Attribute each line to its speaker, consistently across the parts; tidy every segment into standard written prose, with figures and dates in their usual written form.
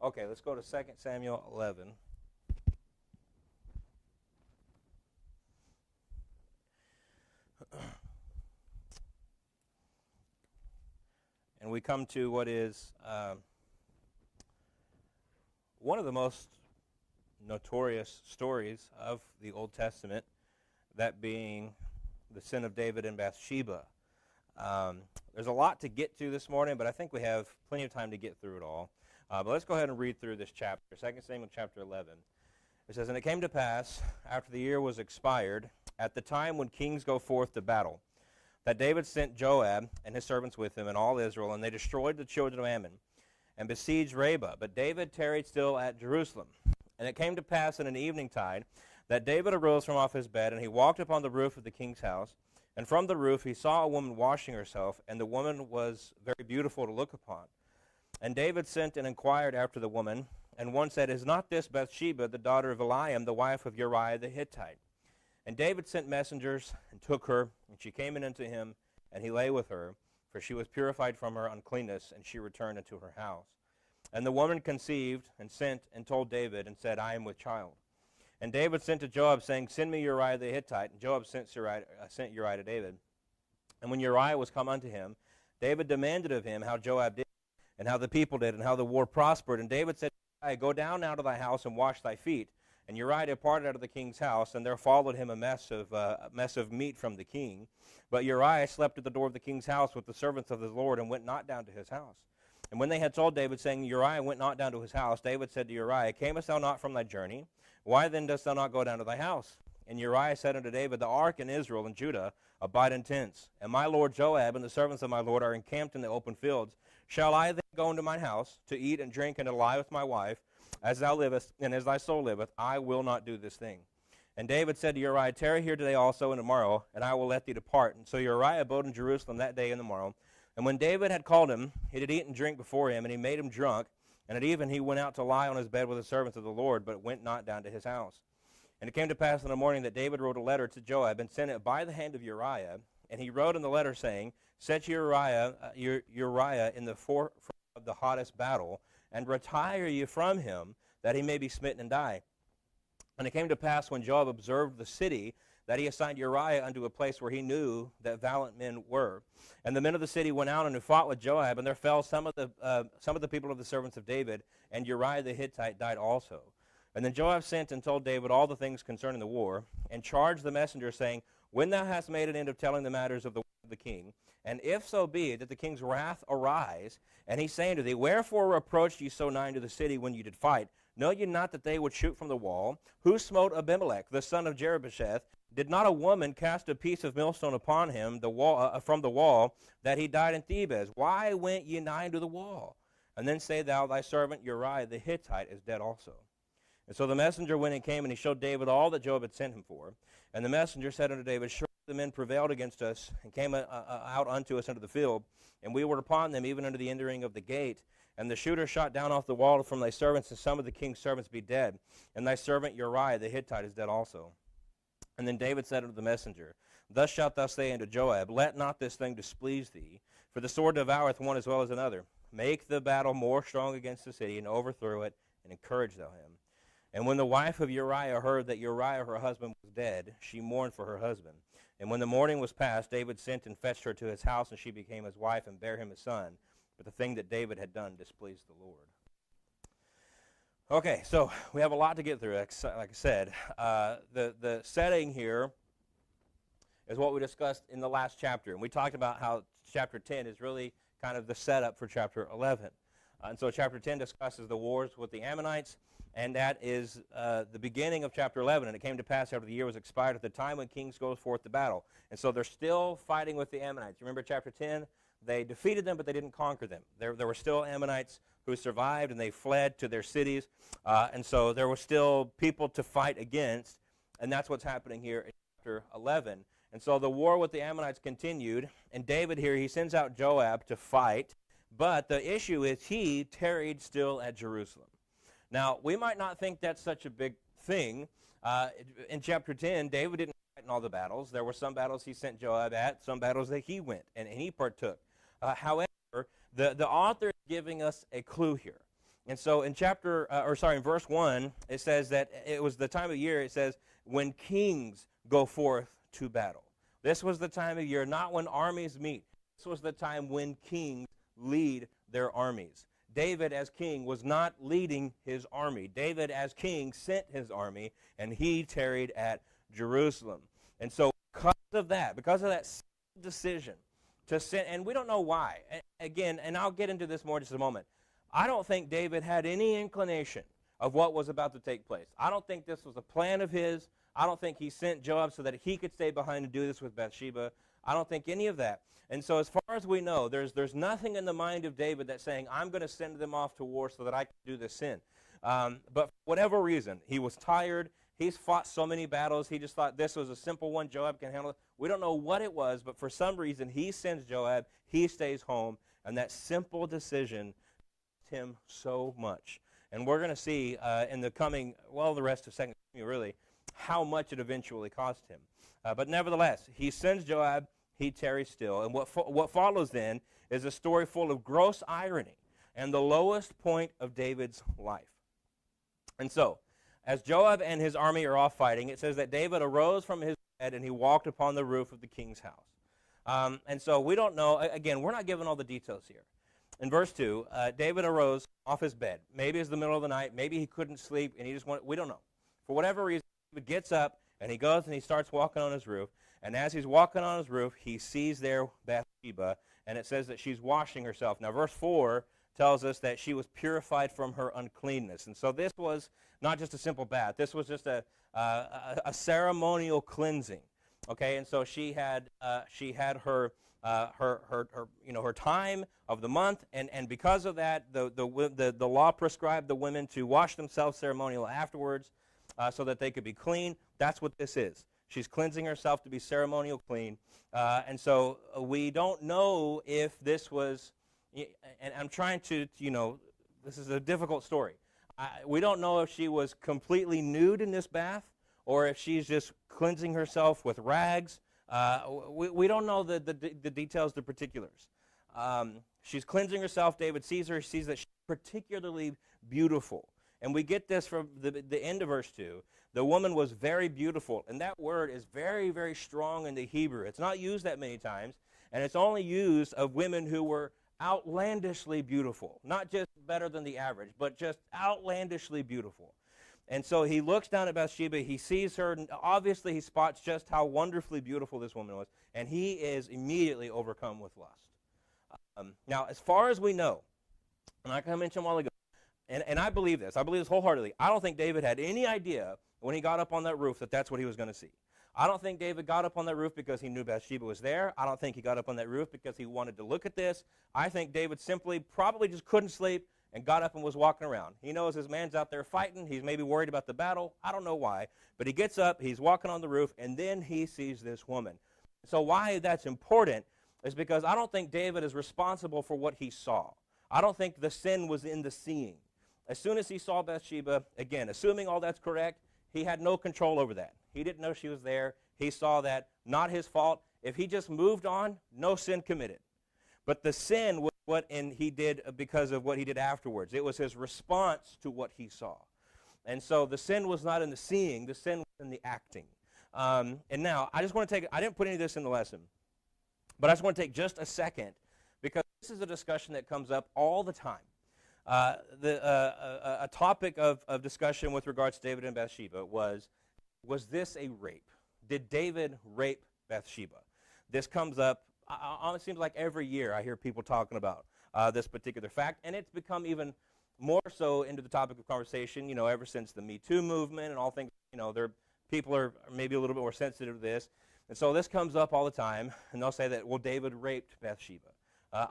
Speaker 1: Okay, let's go to 2 Samuel 11. And we come to what is one of the most notorious stories of the Old Testament, that being the sin of David and Bathsheba. There's a lot to get to this morning, but I think we have plenty of time to get through it all. But let's go ahead and read through this chapter, 2 Samuel chapter 11. It says, "And it came to pass, after the year was expired, at the time when kings go forth to battle, that David sent Joab and his servants with him and all Israel, and they destroyed the children of Ammon and besieged Rabbah. But David tarried still at Jerusalem. And it came to pass in an eventide that David arose from off his bed, and he walked upon the roof of the king's house. And from the roof he saw a woman washing herself, and the woman was very beautiful to look upon. And David sent and inquired after the woman, and one said, Is not this Bathsheba, the daughter of Eliam, the wife of Uriah the Hittite? And David sent messengers and took her, and she came in unto him, and he lay with her, for she was purified from her uncleanness, and she returned into her house. And the woman conceived, and sent and told David, and said, I am with child. And David sent to Joab, saying, Send me Uriah the Hittite. And Joab sent Uriah to David. And when Uriah was come unto him, David demanded of him how Joab did, and how the people did, and how the war prospered. And David said, Go down now to thy house, and wash thy feet. And Uriah departed out of the king's house, and there followed him a mess of meat from the king. But Uriah slept at the door of the king's house with the servants of the Lord, and went not down to his house. And when they had told David, saying, Uriah went not down to his house, David said to Uriah, Camest thou not from thy journey? Why then dost thou not go down to thy house? And Uriah said unto David, The ark and Israel and Judah abide in tents, and my lord Joab and the servants of my lord are encamped in the open fields. Shall I then go into mine house to eat and drink and to lie with my wife? As thou livest, and as thy soul liveth, I will not do this thing. And David said to Uriah, Tarry here today also and tomorrow, and I will let thee depart. And so Uriah abode in Jerusalem that day and the morrow. And when David had called him, he did eat and drink before him, and he made him drunk. And at even he went out to lie on his bed with the servants of the Lord, but went not down to his house. And it came to pass in the morning that David wrote a letter to Joab, and sent it by the hand of Uriah. And he wrote in the letter, saying, Set Uriah in the forefront of the hottest battle, and retire ye from him, that he may be smitten and die. And it came to pass, when Joab observed the city, that he assigned Uriah unto a place where he knew that valiant men were. And the men of the city went out and fought with Joab, and there fell some of the people of the servants of David, and Uriah the Hittite died also. And then Joab sent and told David all the things concerning the war, and charged the messenger, saying, When thou hast made an end of telling the matters of the king, and if so be that the king's wrath arise, and he say unto thee, Wherefore approached ye so nigh to the city when ye did fight? Know ye not that they would shoot from the wall? Who smote Abimelech, the son of Jerubbesheth? Did not a woman cast a piece of millstone upon him from the wall, that he died in Thebez? Why went ye nigh unto the wall? And then say thou, Thy servant Uriah the Hittite is dead also. And so the messenger went and came, and he showed David all that Joab had sent him for. And the messenger said unto David, Surely the men prevailed against us, and came out unto us into the field, and we were upon them even unto the entering of the gate. And the shooter shot down off the wall from thy servants, and some of the king's servants be dead. And thy servant Uriah the Hittite is dead also. And then David said unto the messenger, Thus shalt thou say unto Joab, Let not this thing displease thee, for the sword devoureth one as well as another. Make the battle more strong against the city, and overthrow it, and encourage thou him. And when the wife of Uriah heard that Uriah her husband was dead, she mourned for her husband. And when the morning was past, David sent and fetched her to his house, and she became his wife, and bare him a son. But the thing that David had done displeased the Lord. Okay, so we have a lot to get through, like I said. The setting here is what we discussed in the last chapter. And we talked about how chapter 10 is really kind of the setup for chapter 11. And so chapter 10 discusses the wars with the Ammonites, and that is the beginning of chapter 11. And it came to pass after the year was expired at the time when kings go forth to battle. And so they're still fighting with the Ammonites. Remember chapter 10? They defeated them, but they didn't conquer them. There were still Ammonites who survived, and they fled to their cities. And so there were still people to fight against, and that's what's happening here in chapter 11. And so the war with the Ammonites continued, and David here, he sends out Joab to fight, but the issue is he tarried still at Jerusalem. Now, we might not think that's such a big thing. In chapter 10, David didn't fight in all the battles. There were some battles he sent Joab at, some battles that he went, and he partook. However, the author is giving us a clue here. And so in in verse 1, it says that it was the time of year, it says, when kings go forth to battle. This was the time of year, not when armies meet. This was the time when kings lead their armies. David as king was not leading his army. David as king sent his army, and he tarried at Jerusalem. And so because of that decision to send, and we don't know why. Again, and I'll get into this more in just a moment. I don't think David had any inclination of what was about to take place. I don't think this was a plan of his. I don't think he sent Joab so that he could stay behind and do this with Bathsheba. I don't think any of that. And so as far as we know, there's nothing in the mind of David that's saying, I'm going to send them off to war so that I can do this sin. But for whatever reason, he was tired. He's fought so many battles. He just thought this was a simple one. Joab can handle it. We don't know what it was, but for some reason, he sends Joab. He stays home. And that simple decision him so much. And we're going to see in the coming, the rest of 2 Samuel really, how much it eventually cost him. But nevertheless, he sends Joab, he tarries still. And what follows then is a story full of gross irony and the lowest point of David's life. And so, as Joab and his army are off fighting, it says that David arose from his bed and he walked upon the roof of the king's house. And so we don't know, again, we're not given all the details here. In verse 2, David arose off his bed. Maybe it's the middle of the night. Maybe he couldn't sleep, and we don't know. For whatever reason, David gets up, and he goes and he starts walking on his roof. And as he's walking on his roof, he sees there Bathsheba, and it says that she's washing herself. Now, verse 4 tells us that she was purified from her uncleanness. And so this was not just a simple bath. This was just a ceremonial cleansing. Okay, and so she had her time of the month, and because of that, the law prescribed the women to wash themselves ceremonially afterwards, so that they could be clean. That's what this is. She's cleansing herself to be ceremonial clean, and so we don't know if this was. And I'm trying to, this is a difficult story. We don't know if she was completely nude in this bath, or if she's just cleansing herself with rags. We don't know the details, the particulars. She's cleansing herself. David sees her. He sees that she's particularly beautiful. And we get this from the end of verse 2. The woman was very beautiful. And that word is very, very strong in the Hebrew. It's not used that many times. And it's only used of women who were outlandishly beautiful. Not just better than the average, but just outlandishly beautiful. And so he looks down at Bathsheba, he sees her, and obviously he spots just how wonderfully beautiful this woman was, and he is immediately overcome with lust. Now, as far as we know, and like I mentioned a while ago, and I believe this wholeheartedly, I don't think David had any idea when he got up on that roof that that's what he was going to see. I don't think David got up on that roof because he knew Bathsheba was there. I don't think he got up on that roof because he wanted to look at this. I think David simply probably just couldn't sleep and got up and was walking around. He knows his man's out there fighting. He's maybe worried about the battle. I don't know why. But he gets up, he's walking on the roof, and then he sees this woman. So why that's important is because I don't think David is responsible for what he saw. I don't think the sin was in the seeing. As soon as he saw Bathsheba, again, assuming all that's correct, he had no control over that. He didn't know she was there. He saw that. Not his fault. If he just moved on, no sin committed. But the sin was what he did because of what he did afterwards. It was his response to what he saw. And so the sin was not in the seeing. The sin was in the acting. And now, I just want to I didn't put any of this in the lesson, but I just want to take just a second because this is a discussion that comes up all the time. A topic of discussion with regards to David and Bathsheba was this a rape? Did David rape Bathsheba? This comes up, it seems like every year I hear people talking about this particular fact, and it's become even more so into the topic of conversation, ever since the Me Too movement and all things, people are maybe a little bit more sensitive to this. And so this comes up all the time, and they'll say that, well, David raped Bathsheba.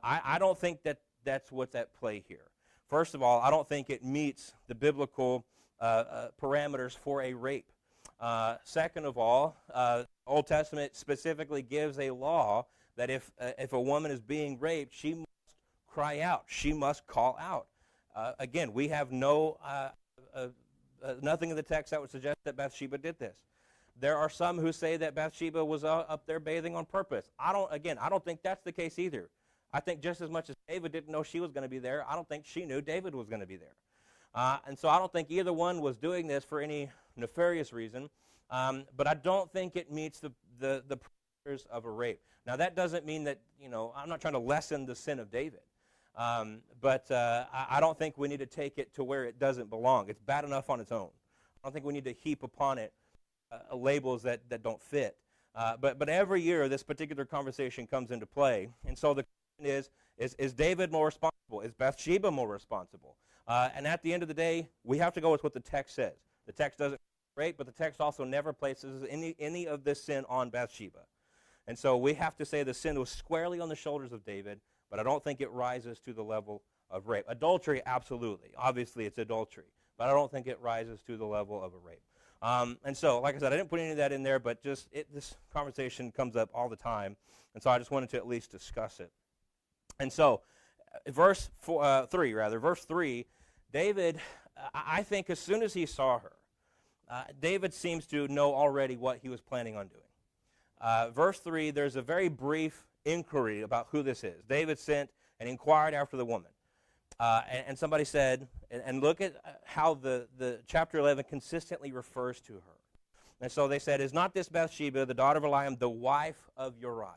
Speaker 1: I don't think that's what's at play here. First of all, I don't think it meets the biblical parameters for a rape. Second of all, Old Testament specifically gives a law that if a woman is being raped, she must cry out. She must call out. Again, we have nothing in the text that would suggest that Bathsheba did this. There are some who say that Bathsheba was up there bathing on purpose. I don't think that's the case either. I think just as much as David didn't know she was going to be there, I don't think she knew David was going to be there. And so I don't think either one was doing this for any nefarious reason, but I don't think it meets the parameters of a rape. Now, that doesn't mean that, I'm not trying to lessen the sin of David, but I don't think we need to take it to where it doesn't belong. It's bad enough on its own. I don't think we need to heap upon it labels that don't fit. But every year, this particular conversation comes into play. And so the question is David more responsible? Is Bathsheba more responsible? And at the end of the day, we have to go with what the text says. The text doesn't rape, but the text also never places any of this sin on Bathsheba. And so we have to say the sin was squarely on the shoulders of David, but I don't think it rises to the level of rape. Adultery, absolutely. Obviously, it's adultery. But I don't think it rises to the level of a rape. And so, like I said, I didn't put any of that in there, but just this conversation comes up all the time. And so I just wanted to at least discuss it. And so, verse 3, David, I think as soon as he saw her, David seems to know already what he was planning on doing. Verse 3, there's a very brief inquiry about who this is. David sent and inquired after the woman. And somebody said, and look at how the chapter 11 consistently refers to her. And so they said, is not this Bathsheba, the daughter of Eliam, the wife of Uriah?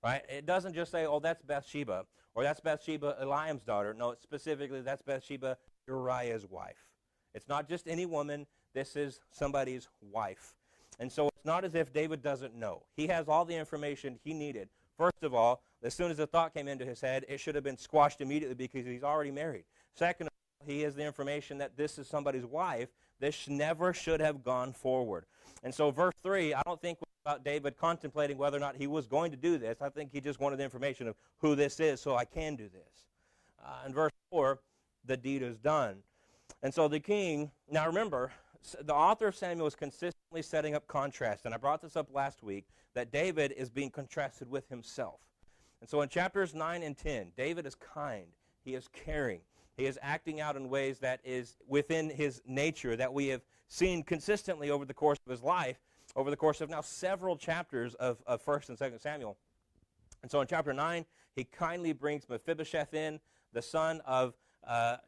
Speaker 1: Right? It doesn't just say, oh, that's Bathsheba, or that's Bathsheba, Eliam's daughter. No, it's specifically, that's Bathsheba, Uriah's wife. It's not just any woman. This is somebody's wife. And so it's not as if David doesn't know. He has all the information he needed. First of all, as soon as the thought came into his head, it should have been squashed immediately because he's already married. Second of all, he has the information that this is somebody's wife. This never should have gone forward. And so verse 3, I don't think about David contemplating whether or not he was going to do this. I think he just wanted the information of who this is so I can do this. In verse 4, the deed is done. And so the king, now remember, the author of Samuel is consistently setting up contrast, and I brought this up last week, that David is being contrasted with himself. And so in chapters 9 and 10, David is kind, he is caring, he is acting out in ways that is within his nature that we have seen consistently over the course of his life, over the course of now several chapters of 1st and 2nd Samuel. And so in chapter 9, he kindly brings Mephibosheth in, the son of a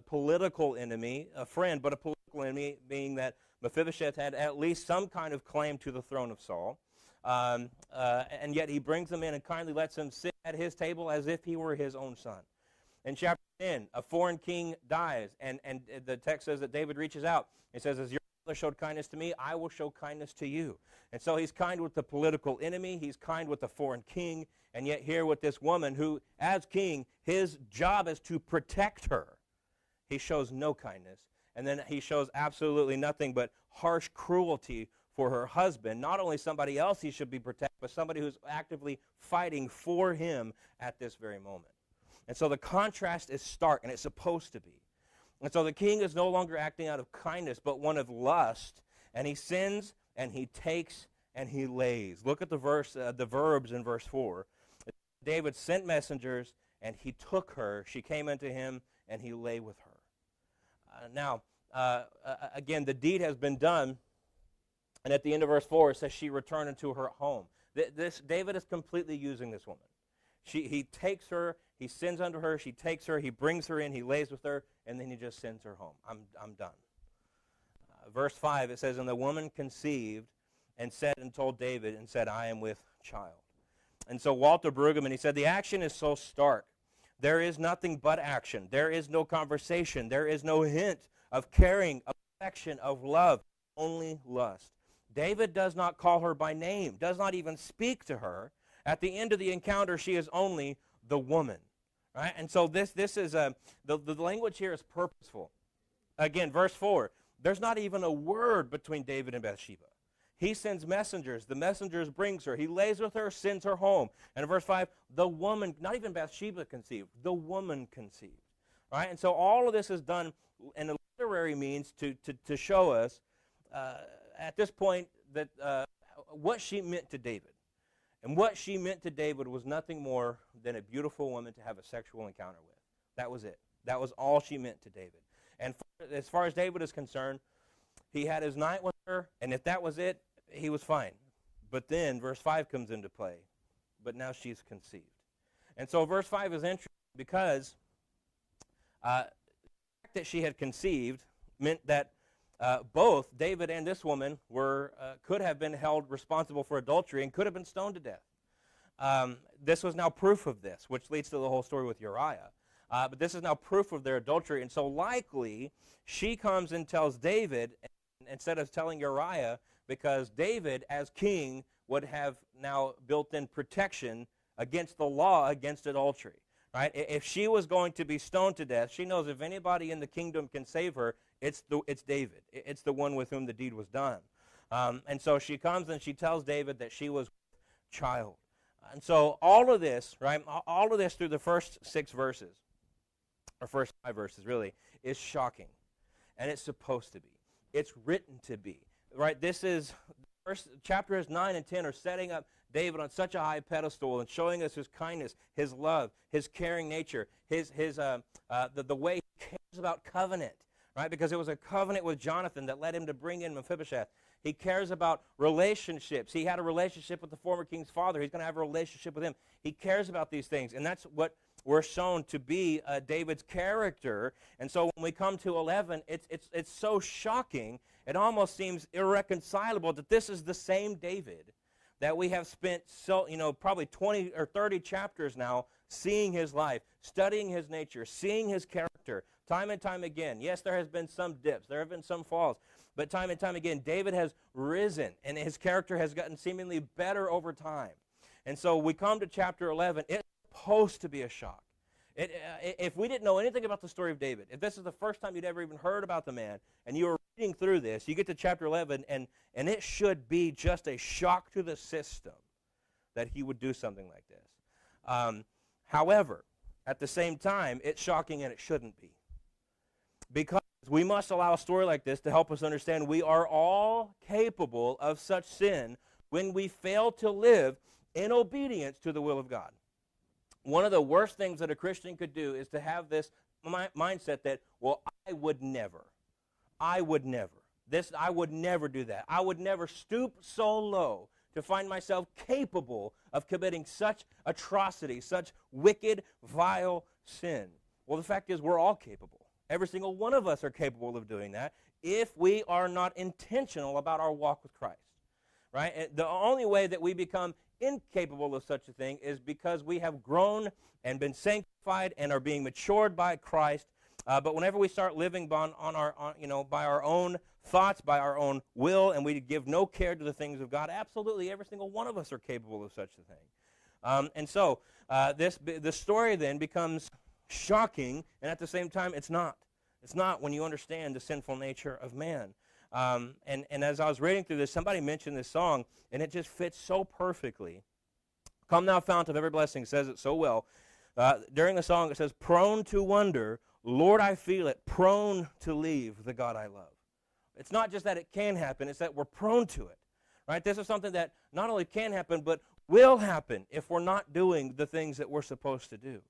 Speaker 1: political enemy, a friend, but a political enemy, being that Mephibosheth had at least some kind of claim to the throne of Saul. And yet he brings him in and kindly lets him sit at his table as if he were his own son. In chapter 10, a foreign king dies, and the text says that David reaches out. He says, as your father showed kindness to me, I will show kindness to you. And so he's kind with the political enemy, he's kind with the foreign king, and yet here with this woman who, as king, his job is to protect her. He shows no kindness. And then he shows absolutely nothing but harsh cruelty for her husband. Not only somebody else he should be protected, but somebody who's actively fighting for him at this very moment. And so the contrast is stark, and it's supposed to be. And so the king is no longer acting out of kindness, but one of lust. And he sins, and he takes, and he lays. Look at the verbs in verse 4. David sent messengers, and he took her. She came unto him, and he lay with her. Again, the deed has been done, and at the end of verse 4, it says she returned into her home. David is completely using this woman. He takes her, he sins unto her, she takes her, he brings her in, he lays with her, and then he just sends her home. I'm done. Verse 5, it says, and the woman conceived and said and told David and said, I am with child. And so Walter Brueggemann, he said, the action is so stark. There is nothing but action. There is no conversation. There is no hint of caring, of affection, of love, only lust. David does not call her by name, does not even speak to her. At the end of the encounter, she is only the woman. Right? And so this is, the language here is purposeful. Again, verse 4, there's not even a word between David and Bathsheba. He sends messengers. The messengers brings her. He lays with her, sends her home. And in verse 5, the woman, not even Bathsheba conceived, the woman conceived. Right? And so all of this is done in a literary means to show us at this point that what she meant to David. And what she meant to David was nothing more than a beautiful woman to have a sexual encounter with. That was it. That was all she meant to David. And as far as David is concerned, he had his night with her, and if that was it, he was fine. But then verse 5 comes into play. But now she's conceived. And so verse 5 is interesting because the fact fact that she had conceived meant that both David and this woman could have been held responsible for adultery and could have been stoned to death. This was now proof of this, which leads to the whole story with Uriah. But this is now proof of their adultery, and so likely she comes and tells David instead of telling Uriah, because David, as king, would have now built-in protection against the law against adultery. Right? If she was going to be stoned to death, she knows if anybody in the kingdom can save her, it's David. It's the one with whom the deed was done. And so she comes and she tells David that she was with child. And so all of this, right, all of this through the first 6 verses, or first 5 verses really, is shocking. And it's supposed to be. It's written to be. Right? This is, first chapters 9 and 10 are setting up David on such a high pedestal and showing us his kindness, his love, his caring nature, the way he cares about covenant, right? Because it was a covenant with Jonathan that led him to bring in Mephibosheth. He cares about relationships. He had a relationship with the former king's father. He's going to have a relationship with him. He cares about these things, and that's what we're shown to be David's character. And so when we come to 11, it's so shocking, it almost seems irreconcilable that this is the same David that we have spent probably 20 or 30 chapters now seeing his life, studying his nature, seeing his character, time and time again. Yes, there has been some dips, there have been some falls, but time and time again, David has risen, and his character has gotten seemingly better over time. And so we come to chapter 11, it's supposed to be a shock. If we didn't know anything about the story of David, if this is the first time you'd ever even heard about the man, and you were reading through this, you get to chapter 11, and it should be just a shock to the system that he would do something like this. However, at the same time, it's shocking and it shouldn't be. Because we must allow a story like this to help us understand we are all capable of such sin when we fail to live in obedience to the will of God. One of the worst things that a Christian could do is to have this mindset that, well, I would never. I would never do that. I would never stoop so low to find myself capable of committing such atrocity, such wicked, vile sin. Well, the fact is we're all capable. Every single one of us are capable of doing that if we are not intentional about our walk with Christ. Right? And the only way that we become incapable of such a thing is because we have grown and been sanctified and are being matured by Christ. But whenever we start living by our own thoughts, by our own will, and we give no care to the things of God, absolutely every single one of us are capable of such a thing. And so the story then becomes shocking, and at the same time it's not. It's not when you understand the sinful nature of man. And as I was reading through this, somebody mentioned this song, and it just fits so perfectly. Come thou fount of every blessing says it so well. During the song it says, prone to wonder, Lord, I feel it, prone to leave the God I love. It's not just that it can happen, it's that we're prone to it. Right? This is something that not only can happen, but will happen if we're not doing the things that we're supposed to do.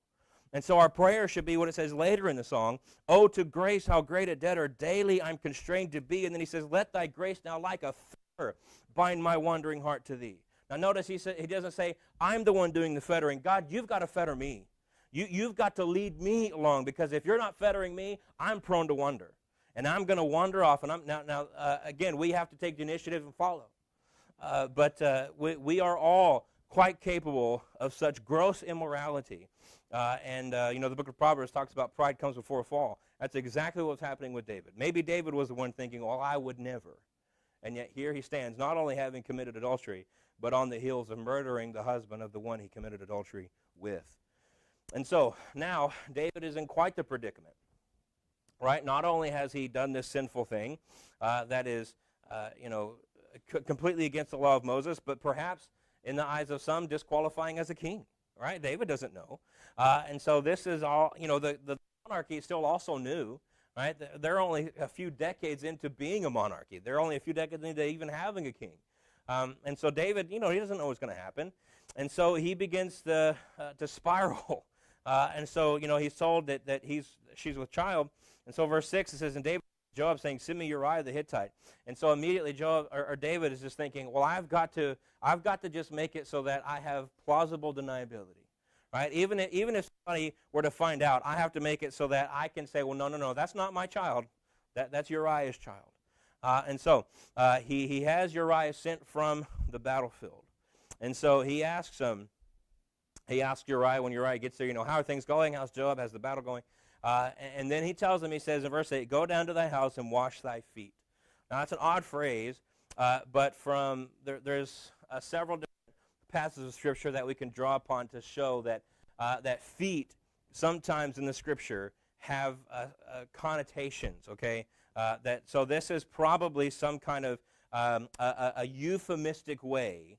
Speaker 1: And so our prayer should be what it says later in the song, oh, to grace, how great a debtor daily I'm constrained to be. And then he says, let thy grace now like a fetter bind my wandering heart to thee. Now notice he doesn't say, I'm the one doing the fettering. God, you've got to fetter me. You've got to lead me along, because if you're not fettering me, I'm prone to wander. And I'm going to wander off. And again, we have to take the initiative and follow. But we are all quite capable of such gross immorality. The book of Proverbs talks about pride comes before a fall. That's exactly what's happening with David. Maybe David was the one thinking, well, I would never. And yet here he stands, not only having committed adultery, but on the heels of murdering the husband of the one he committed adultery with. And so now David is in quite the predicament. Right? Not only has he done this sinful thing that is, completely against the law of Moses, but perhaps in the eyes of some disqualifying as a king. Right? David doesn't know. And so this is all, the monarchy is still also new. Right? They're only a few decades into being a monarchy. They're only a few decades into even having a king. And so David, he doesn't know what's going to happen. And so he begins to spiral. And so, he's told that she's with child. And so verse 6, it says, and David Joab saying, send me Uriah the Hittite. And so immediately David is just thinking, well, I've got to just make it so that I have plausible deniability. Right? Even if anybody were to find out, I have to make it so that I can say, well, no, no, no, that's not my child. That's Uriah's child. And so he has Uriah sent from the battlefield. And so he asks Uriah when Uriah gets there, how are things going? How's Joab? How's the battle going? And then he tells him, he says in verse 8, go down to thy house and wash thy feet. Now, that's an odd phrase, but there's several different passages of Scripture that we can draw upon to show that that feet sometimes in the Scripture have connotations, okay? So this is probably some kind of a euphemistic way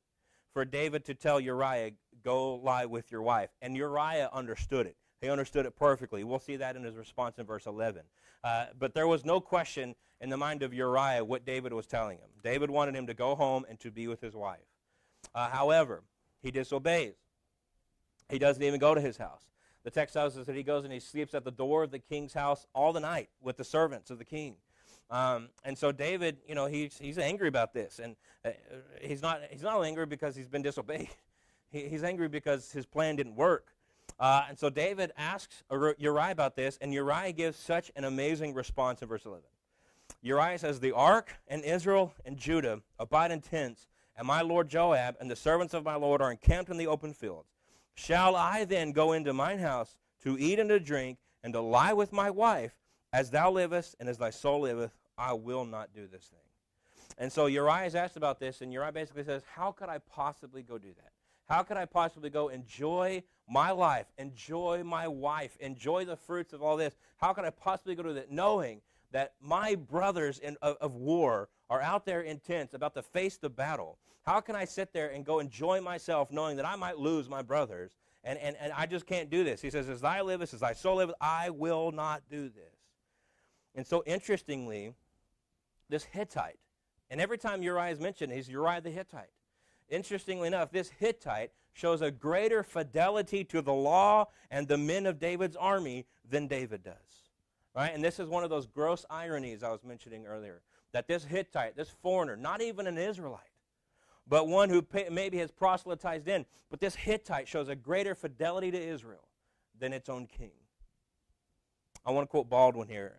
Speaker 1: for David to tell Uriah, go lie with your wife. And Uriah understood it. He understood it perfectly. We'll see that in his response in verse 11. But there was no question in the mind of Uriah what David was telling him. David wanted him to go home and to be with his wife. However, he disobeys. He doesn't even go to his house. The text tells us that he goes and he sleeps at the door of the king's house all the night with the servants of the king. And so David, he's angry about this, and he's not angry because he's been disobeyed. He's angry because his plan didn't work. And so David asks Uriah about this, and Uriah gives such an amazing response in verse 11. Uriah says, the ark and Israel and Judah abide in tents, and my lord Joab and the servants of my lord are encamped in the open fields. Shall I then go into mine house to eat and to drink and to lie with my wife? As thou livest and as thy soul liveth, I will not do this thing. And so Uriah is asked about this, and Uriah basically says, how could I possibly go do that? How could I possibly go enjoy my life, enjoy my wife, enjoy the fruits of all this? How could I possibly go do that knowing that my brothers of war are out there in tents about to face the battle? How can I sit there and go enjoy myself knowing that I might lose my brothers? And I just can't do this. He says, as thy livest, as thy soul liveth, I will not do this. And so interestingly, this Hittite, and every time Uriah is mentioned, he's Uriah the Hittite. Interestingly enough, this Hittite shows a greater fidelity to the law and the men of David's army than David does. Right? And this is one of those gross ironies I was mentioning earlier, that this Hittite, this foreigner, not even an Israelite, but one who maybe has proselytized in, but this Hittite shows a greater fidelity to Israel than its own king. I want to quote Baldwin here.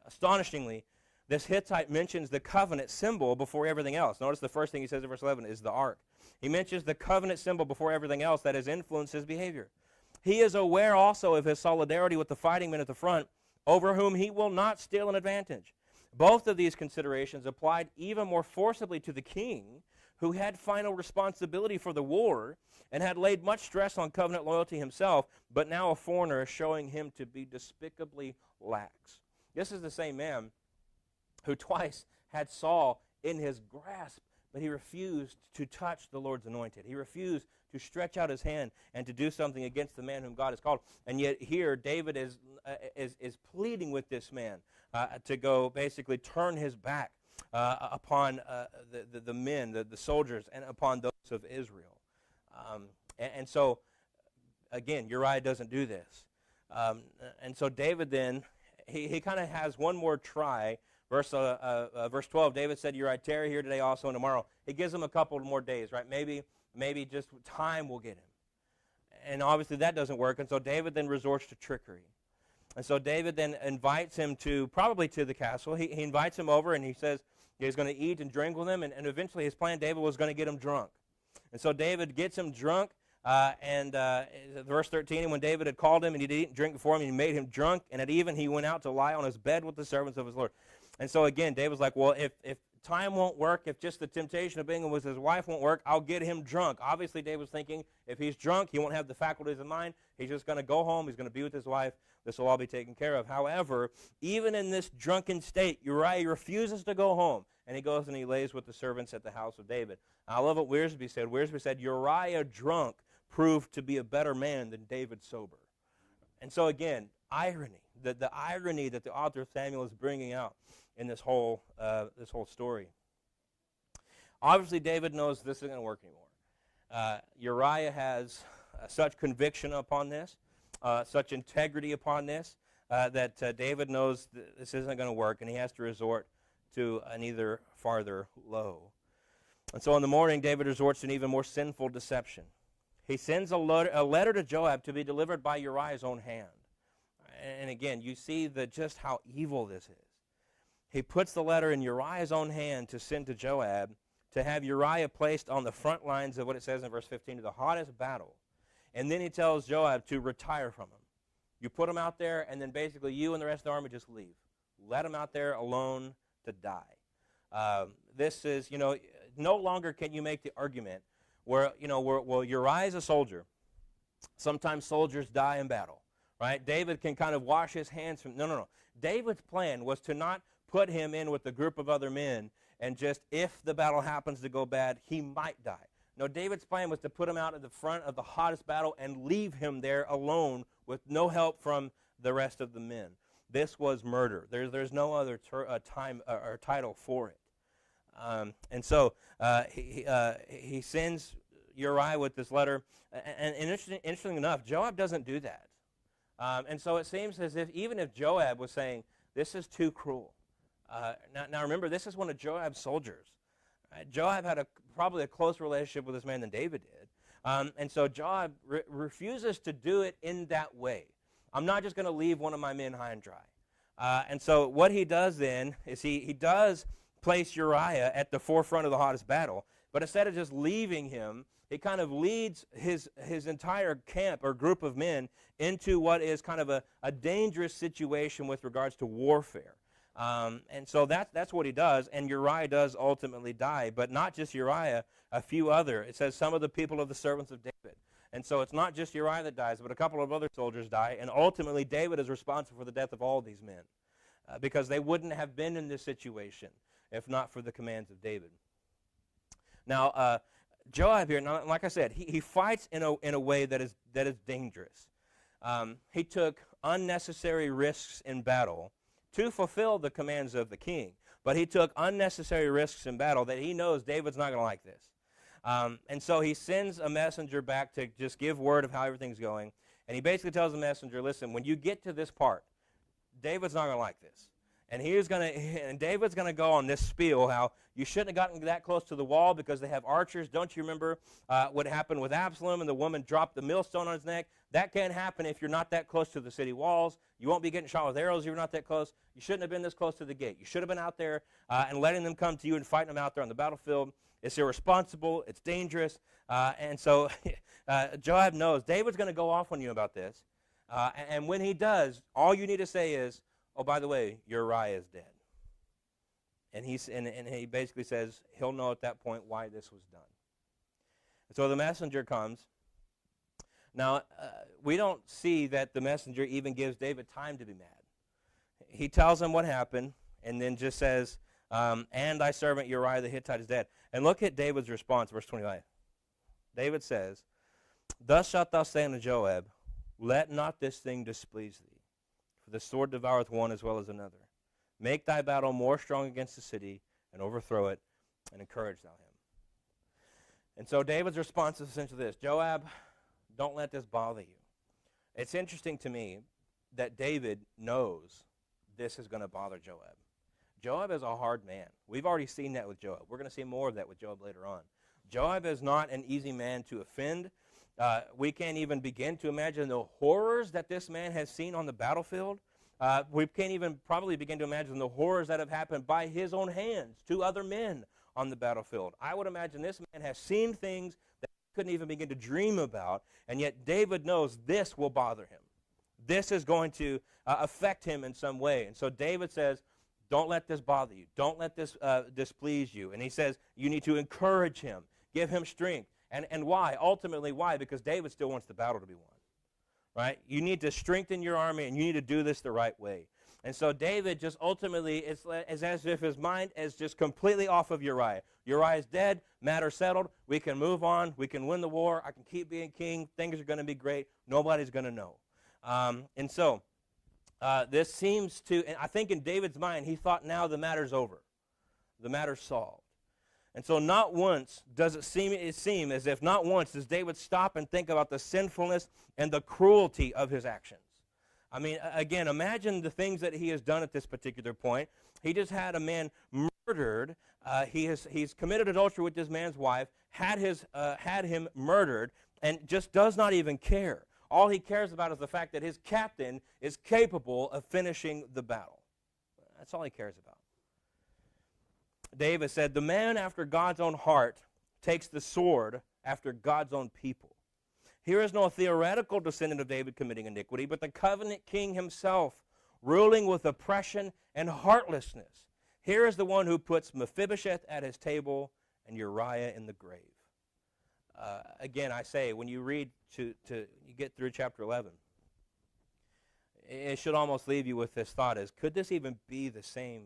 Speaker 1: Astonishingly, this Hittite mentions the covenant symbol before everything else. Notice the first thing he says in verse 11 is the ark. He mentions the covenant symbol before everything else that has influenced his behavior. He is aware also of his solidarity with the fighting men at the front, over whom he will not steal an advantage. Both of these considerations applied even more forcibly to the king, who had final responsibility for the war and had laid much stress on covenant loyalty himself, but now a foreigner is showing him to be despicably lax. This is the same man who twice had Saul in his grasp, but he refused to touch the Lord's anointed. He refused to stretch out his hand and to do something against the man whom God has called. And yet here David is pleading with this man to go basically turn his back upon the men, the soldiers, and upon those of Israel. And so, again, Uriah doesn't do this. And so David then, he kind of has one more try. Verse 12, David said, Uriah, tarry here today also and tomorrow. He gives him a couple more days, right? Maybe just time will get him. And obviously that doesn't work. And so David then resorts to trickery. And so David then invites him probably to the castle. He invites him over, and he says he's going to eat and drink with him. And eventually his plan, David was going to get him drunk. And so David gets him drunk. Verse 13, and when David had called him, and he did eat and drink before him, and he made him drunk. And at even he went out to lie on his bed with the servants of his Lord. And so again, David's like, well, if time won't work, if just the temptation of being with his wife won't work, I'll get him drunk. Obviously, David's thinking, if he's drunk, he won't have the faculties of mind. He's just going to go home. He's going to be with his wife. This will all be taken care of. However, even in this drunken state, Uriah refuses to go home, and he goes and he lays with the servants at the house of David. I love what Wiersbe said. Wiersbe said, Uriah drunk proved to be a better man than David sober. And so again, irony, the irony that the author of Samuel is bringing out in this whole story. Obviously, David knows this isn't going to work anymore. Uriah has such conviction upon this, such integrity upon this, that David knows this isn't going to work, and he has to resort to an either farther low. And so in the morning, David resorts to an even more sinful deception. he sends a letter to Joab to be delivered by Uriah's own hand. And again, you see just how evil this is. He puts the letter in Uriah's own hand to send to Joab to have Uriah placed on the front lines of what it says in verse 15, to the hottest battle. And then he tells Joab to retire from him. You put him out there, and then basically you and the rest of the army just leave. Let him out there alone to die. This is, no longer can you make the argument where, well, Uriah's a soldier. Sometimes soldiers die in battle, right? David can kind of wash his hands from, no. David's plan was to not put him in with a group of other men and just, if the battle happens to go bad, he might die. No, David's plan was to put him out at the front of the hottest battle and leave him there alone with no help from the rest of the men. This was murder. There's no other time or title for it. And so he sends Uriah with this letter. And interesting enough, Joab doesn't do that. And so it seems as if even if Joab was saying, this is too cruel. Now remember, this is one of Joab's soldiers. Joab had probably a closer relationship with this man than David did. And so Joab refuses to do it in that way. I'm not just going to leave one of my men high and dry. And so what he does then is he does place Uriah at the forefront of the hottest battle, but instead of just leaving him, he kind of leads his entire camp or group of men into what is kind of a dangerous situation with regards to warfare. And so that's what he does, and Uriah does ultimately die, but not just Uriah, a few other. It says some of the people of the servants of David. And so it's not just Uriah that dies, but a couple of other soldiers die, and ultimately David is responsible for the death of all these men because they wouldn't have been in this situation if not for the commands of David. Now, Joab here, now, like I said, he fights in a way that is dangerous. He took unnecessary risks in battle to fulfill the commands of the king, but he took unnecessary risks in battle that he knows David's not going to like this. And so he sends a messenger back to just give word of how everything's going, and he basically tells the messenger, listen, when you get to this part, David's not going to like this. And David's going to go on this spiel how you shouldn't have gotten that close to the wall because they have archers. Don't you remember what happened with Absalom and the woman dropped the millstone on his neck? That can't happen if you're not that close to the city walls. You won't be getting shot with arrows if you're not that close. You shouldn't have been this close to the gate. You should have been out there and letting them come to you and fighting them out there on the battlefield. It's irresponsible. It's dangerous. And so Joab knows David's going to go off on you about this. And when he does, all you need to say is, oh, by the way, Uriah is dead. And he basically says he'll know at that point why this was done. And so the messenger comes. Now, we don't see that the messenger even gives David time to be mad. He tells him what happened and then just says, and thy servant Uriah the Hittite is dead. And look at David's response, verse 25. David says, thus shalt thou say unto Joab, let not this thing displease thee. The sword devoureth one as well as another. Make thy battle more strong against the city, and overthrow it, and encourage thou him. And so David's response is essentially this: Joab, don't let this bother you. It's interesting to me that David knows this is going to bother Joab. Joab is a hard man. We've already seen that with Joab. We're going to see more of that with Joab later on. Joab is not an easy man to offend. We can't even begin to imagine the horrors that this man has seen on the battlefield. We can't even probably begin to imagine the horrors that have happened by his own hands to other men on the battlefield. I would imagine this man has seen things that he couldn't even begin to dream about, and yet David knows this will bother him. This is going to affect him in some way. And so David says, don't let this bother you. Don't let this displease you. And he says you need to encourage him, give him strength. And why? Ultimately, why? Because David still wants the battle to be won, right? You need to strengthen your army, and you need to do this the right way. And so David just ultimately, it's as if his mind is just completely off of Uriah. Uriah's dead, matter settled, we can move on, we can win the war, I can keep being king, things are going to be great, nobody's going to know. And so this seems to, and I think in David's mind, he thought now the matter's over, the matter's solved. And so not once does it seem as if not once does David stop and think about the sinfulness and the cruelty of his actions. I mean, again, imagine the things that he has done at this particular point. He just had a man murdered. He's committed adultery with this man's wife, had him murdered, and just does not even care. All he cares about is the fact that his captain is capable of finishing the battle. That's all he cares about. David said, the man after God's own heart takes the sword after God's own people. Here is no theoretical descendant of David committing iniquity, but the covenant king himself, ruling with oppression and heartlessness. Here is the one who puts Mephibosheth at his table and Uriah in the grave. Again, I say, when you read you get through chapter 11, it should almost leave you with this thought: is could this even be the same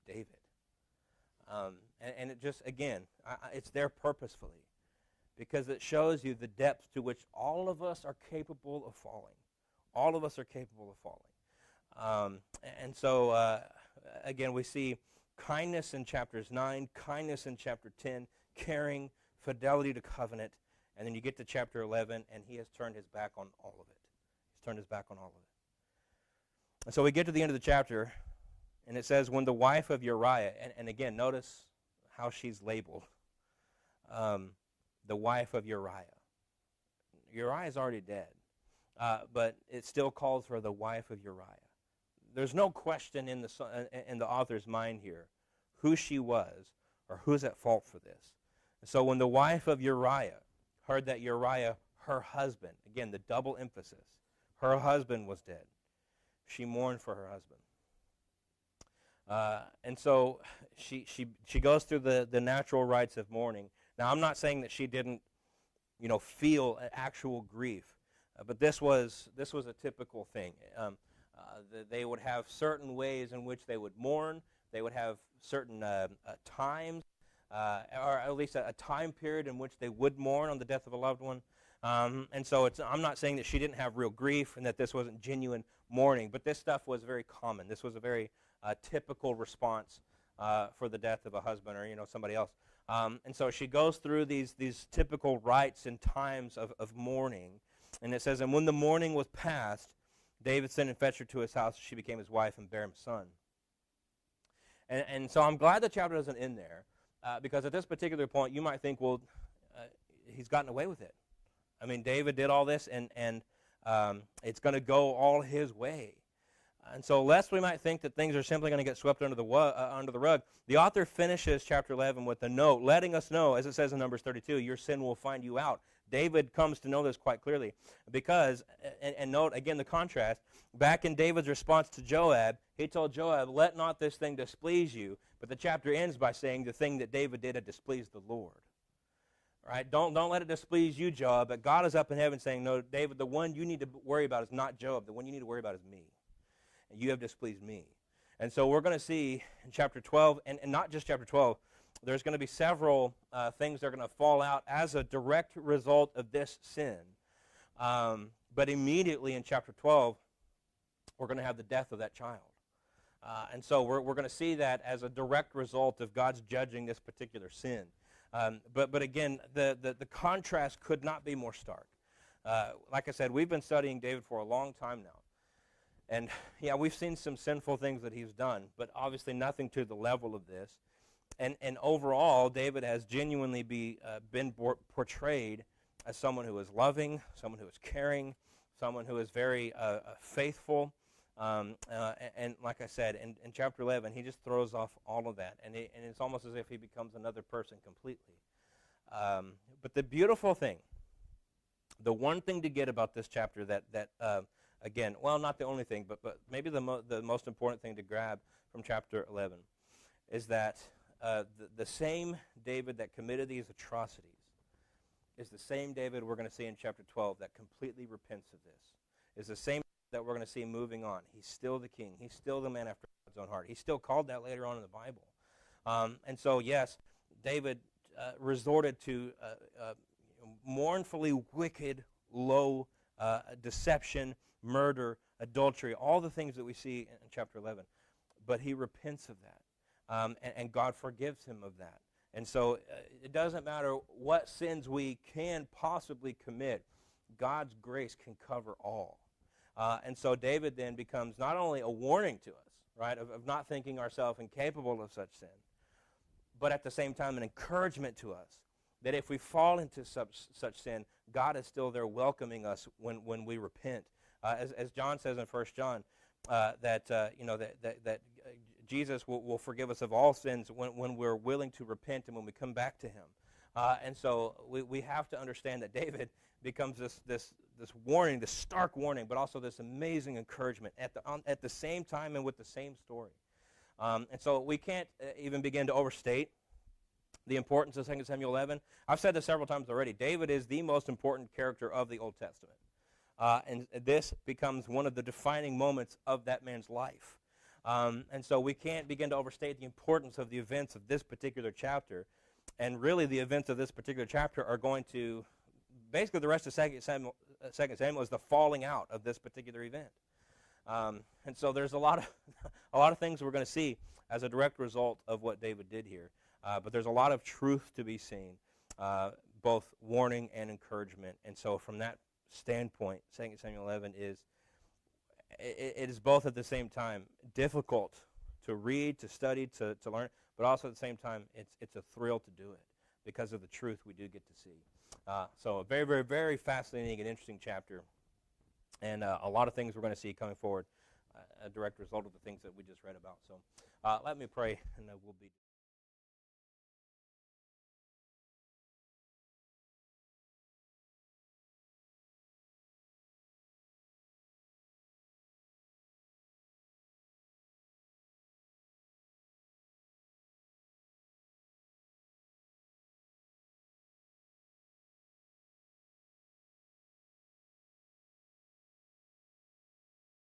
Speaker 1: David? And it just, again, it's there purposefully, because it shows you the depths to which all of us are capable of falling. All of us are capable of falling. And so, again, we see kindness in chapters 9, kindness in chapter 10, caring, fidelity to covenant, and then you get to chapter 11, and he has turned his back on all of it. He's turned his back on all of it. And so we get to the end of the chapter, and it says, when the wife of Uriah, and again, notice how she's labeled, the wife of Uriah. Uriah is already dead, but it still calls her the wife of Uriah. There's no question in the author's mind here who she was or who's at fault for this. So when the wife of Uriah heard that Uriah, her husband, again, the double emphasis, her husband was dead, she mourned for her husband. And so she goes through the natural rites of mourning. Now, I'm not saying that she didn't, feel actual grief, but this was a typical thing. They would have certain ways in which they would mourn. They would have certain times, or at least a time period in which they would mourn on the death of a loved one. And so I'm not saying that she didn't have real grief and that this wasn't genuine mourning, but this stuff was very common. This was a very typical response for the death of a husband or somebody else. And so she goes through these typical rites and times of mourning. And it says, and when the mourning was past, David sent and fetched her to his house. She became his wife and bare him a son. And so I'm glad the chapter doesn't end there, because at this particular point you might think, well, he's gotten away with it. I mean, David did all this, and it's going to go all his way. And so lest we might think that things are simply going to get swept under the rug, the author finishes chapter 11 with a note letting us know, as it says in Numbers 32, your sin will find you out. David comes to know this quite clearly because, and note again the contrast, back in David's response to Joab, he told Joab, let not this thing displease you, but the chapter ends by saying the thing that David did had displeased the Lord. Right? Don't let it displease you, Joab, but God is up in heaven saying, no, David, the one you need to worry about is not Joab, the one you need to worry about is me. And you have displeased me. And so we're going to see in chapter 12, and not just chapter 12, there's going to be several things that are going to fall out as a direct result of this sin. But immediately in chapter 12, we're going to have the death of that child. And so we're going to see that as a direct result of God's judging this particular sin. But again, the contrast could not be more stark. Like I said, we've been studying David for a long time now. And, yeah, we've seen some sinful things that he's done, but obviously nothing to the level of this. And overall, David has genuinely been portrayed as someone who is loving, someone who is caring, someone who is very faithful. And like I said, in chapter 11, he just throws off all of that. And it's almost as if he becomes another person completely. But the beautiful thing, the one thing to get about this chapter that again, well, not the only thing, but maybe the most important thing to grab from chapter 11 is that the same David that committed these atrocities is the same David we're going to see in chapter 12 that completely repents of this. Is the same that we're going to see moving on. He's still the king. He's still the man after God's own heart. He's still called that later on in the Bible. And so, yes, David resorted to mournfully wicked, low deception, murder, adultery, all the things that we see in chapter 11. But he repents of that, and God forgives him of that. And so it doesn't matter what sins we can possibly commit, God's grace can cover all. And so David then becomes not only a warning to us, right, of not thinking ourselves incapable of such sin, but at the same time an encouragement to us that if we fall into such sin, God is still there welcoming us when we repent. As John says in 1 John, that Jesus will forgive us of all sins when we're willing to repent and when we come back to him. And so we have to understand that David becomes this warning, this stark warning, but also this amazing encouragement at the same time and with the same story. And so we can't even begin to overstate the importance of 2 Samuel 11. I've said this several times already. David is the most important character of the Old Testament. And this becomes one of the defining moments of that man's life. And so we can't begin to overstate the importance of the events of this particular chapter. And really the events of this particular chapter are going to, basically the rest of 2 Samuel is the falling out of this particular event. And so there's a lot of things we're going to see as a direct result of what David did here. But there's a lot of truth to be seen, both warning and encouragement. And so from that standpoint, 2 Samuel 11 is both at the same time difficult to read, to study, to learn, but also at the same time it's a thrill to do it because of the truth we do get to see. So a very, very, very fascinating and interesting chapter, and a lot of things we're going to see coming forward, a direct result of the things that we just read about. So let me pray, and we'll be